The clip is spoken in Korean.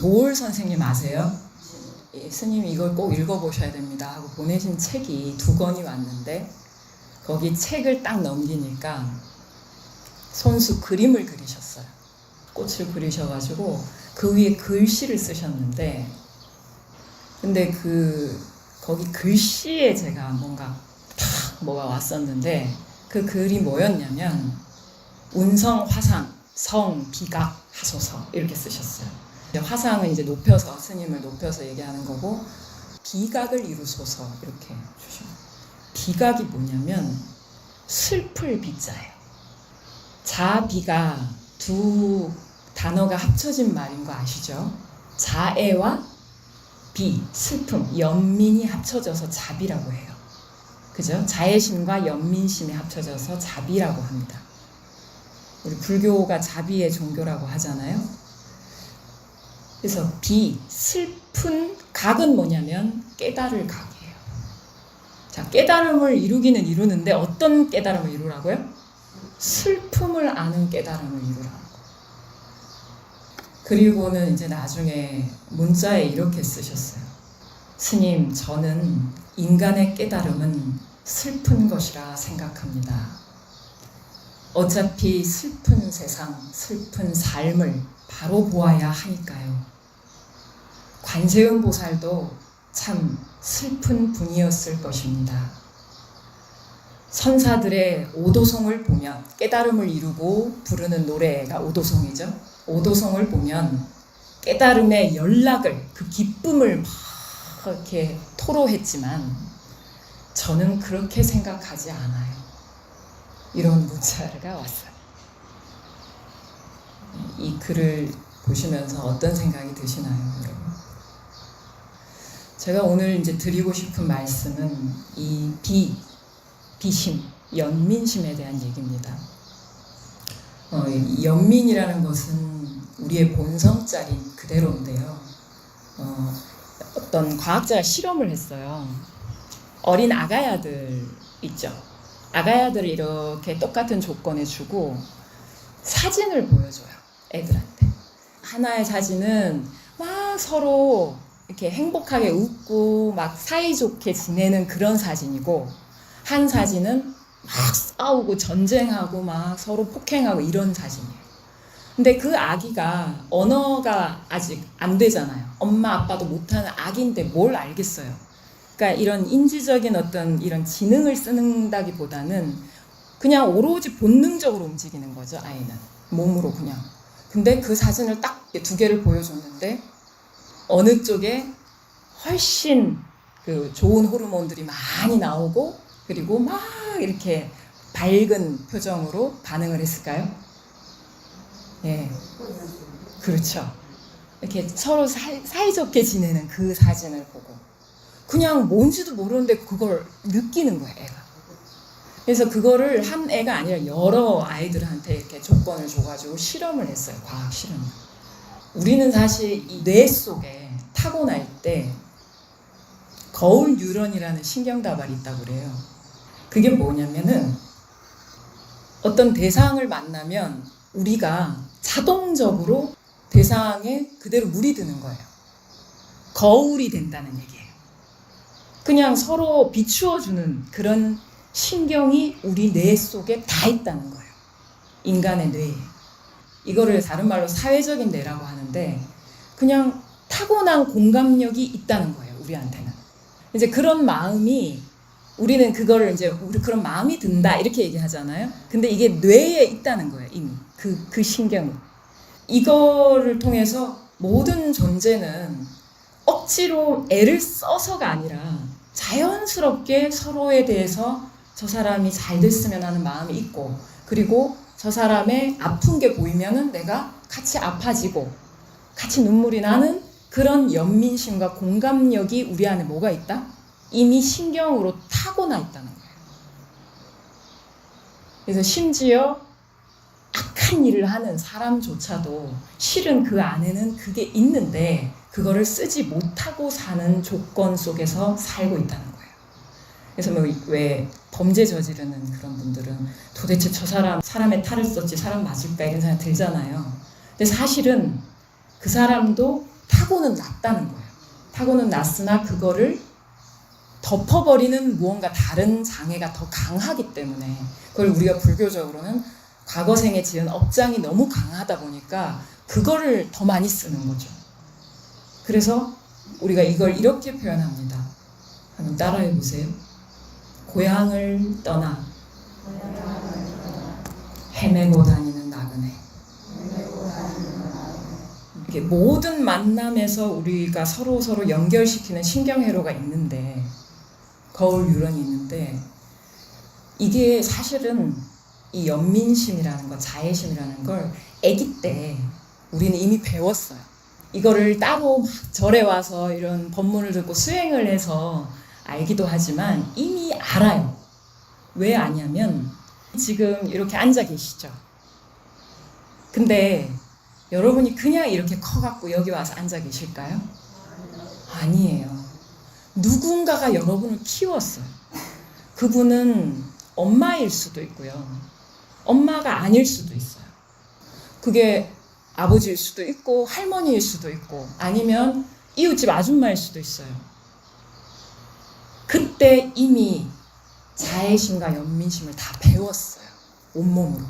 도올 선생님 아세요? 스님 이걸 꼭 읽어보셔야 됩니다 하고 보내신 책이 2권이 왔는데 거기 책을 딱 넘기니까 손수 그림을 그리셨어요. 꽃을 그리셔가지고 그 위에 글씨를 쓰셨는데 근데 거기 글씨에 제가 뭐가 왔었는데 그 글이 뭐였냐면 운성 화상 성 비각 하소서 이렇게 쓰셨어요. 화상은 이제 높여서 스님을 높여서 얘기하는 거고 비각을 이루소서 이렇게 주시면 비각이 뭐냐면 슬플 비자예요. 자비가 2 단어가 합쳐진 말인 거 아시죠? 자애와 비, 슬픔, 연민이 합쳐져서 자비라고 해요. 그죠? 자애심과 연민심이 합쳐져서 자비라고 합니다. 우리 불교가 자비의 종교라고 하잖아요. 그래서 비, 슬픈 각은 뭐냐면 깨달을 각이에요. 자, 깨달음을 이루기는 이루는데 어떤 깨달음을 이루라고요? 슬픔을 아는 깨달음을 이루라고. 그리고는 이제 나중에 문자에 이렇게 쓰셨어요. 스님, 저는 인간의 깨달음은 슬픈 것이라 생각합니다. 어차피 슬픈 세상, 슬픈 삶을 바로 보아야 하니까요. 관세음 보살도 참 슬픈 분이었을 것입니다. 선사들의 오도송을 보면 깨달음을 이루고 부르는 노래가 오도송이죠. 오도송을 보면 깨달음의 연락을 그 기쁨을 막 이렇게 토로했지만 저는 그렇게 생각하지 않아요. 이런 문자가 왔어요. 이 글을 보시면서 어떤 생각이 드시나요, 여러분? 제가 오늘 이제 드리고 싶은 말씀은 이 비심, 연민심에 대한 얘기입니다. 연민이라는 것은 우리의 본성짜리 그대로인데요. 어떤 과학자가 실험을 했어요. 어린 아가야들 있죠. 아가야들을 이렇게 똑같은 조건에 주고 사진을 보여줘요. 애들한테. 하나의 사진은 막 서로 이렇게 행복하게 웃고 막 사이좋게 지내는 그런 사진이고 한 사진은 막 싸우고 전쟁하고 막 서로 폭행하고 이런 사진이에요. 근데 그 아기가 언어가 아직 안 되잖아요. 엄마 아빠도 못하는 아기인데 뭘 알겠어요. 그러니까 이런 인지적인 어떤 이런 지능을 쓰는다기보다는 그냥 오로지 본능적으로 움직이는 거죠. 아이는 몸으로 그냥. 근데 그 사진을 딱 2개를 보여줬는데 어느 쪽에 훨씬 그 좋은 호르몬들이 많이 나오고 그리고 막 이렇게 밝은 표정으로 반응을 했을까요? 예, 그렇죠. 이렇게 서로 사이좋게 지내는 그 사진을 보고 그냥 뭔지도 모르는데 그걸 느끼는 거예요, 애가. 그래서 그거를 한 애가 아니라 여러 아이들한테 이렇게 조건을 줘가지고 실험을 했어요, 과학 실험. 우리는 사실 이 뇌 속에 타고날 때 거울 뉴런이라는 신경다발이 있다고 그래요. 그게 뭐냐면은 어떤 대상을 만나면 우리가 자동적으로 대상에 그대로 물이 드는 거예요. 거울이 된다는 얘기예요. 그냥 서로 비추어주는 그런 신경이 우리 뇌 속에 다 있다는 거예요. 인간의 뇌에. 이거를 다른 말로 사회적인 뇌라고 하는데 그냥 타고난 공감력이 있다는 거예요. 우리한테는. 이제 그런 마음이 우리는 그거를 이제 우리 그런 마음이 든다 이렇게 얘기하잖아요. 근데 이게 뇌에 있다는 거예요. 이미 그 신경이. 이거를 통해서 모든 존재는 억지로 애를 써서가 아니라 자연스럽게 서로에 대해서 저 사람이 잘 됐으면 하는 마음이 있고 그리고 저 사람의 아픈 게 보이면은 내가 같이 아파지고 같이 눈물이 나는 그런 연민심과 공감력이 우리 안에 뭐가 있다? 이미 신경으로 타고나 있다는 거예요. 그래서 심지어 악한 일을 하는 사람조차도 실은 그 안에는 그게 있는데 그거를 쓰지 못하고 사는 조건 속에서 살고 있다는 거예요. 그래서 왜 범죄 저지르는 그런 분들은 도대체 저 사람의 탈을 썼지 사람 맞을까 이런 생각 들잖아요. 근데 사실은 그 사람도 타고는 났다는 거예요. 타고는 났으나 그거를 덮어버리는 무언가 다른 장애가 더 강하기 때문에 그걸 우리가 불교적으로는 과거 생에 지은 업장이 너무 강하다 보니까 그거를 더 많이 쓰는 거죠. 그래서 우리가 이걸 이렇게 표현합니다. 한번 따라해 보세요. 고향을 떠나 헤매고 다니는 나그네. 이게 모든 만남에서 우리가 서로 연결시키는 신경회로가 있는데, 거울 유런이 있는데, 이게 사실은 이 연민심이라는 것, 자애심이라는 걸 아기 때 우리는 이미 배웠어요. 이거를 따로 막 절에 와서 이런 법문을 듣고 수행을 해서 알기도 하지만 이미 알아요. 왜 아냐면 지금 이렇게 앉아 계시죠. 근데 여러분이 그냥 이렇게 커갖고 여기 와서 앉아 계실까요? 아니에요. 누군가가 여러분을 키웠어요. 그분은 엄마일 수도 있고요. 엄마가 아닐 수도 있어요. 그게 아버지일 수도 있고 할머니일 수도 있고 아니면 이웃집 아줌마일 수도 있어요. 그때 이미 자애심과 연민심을 다 배웠어요. 온몸으로.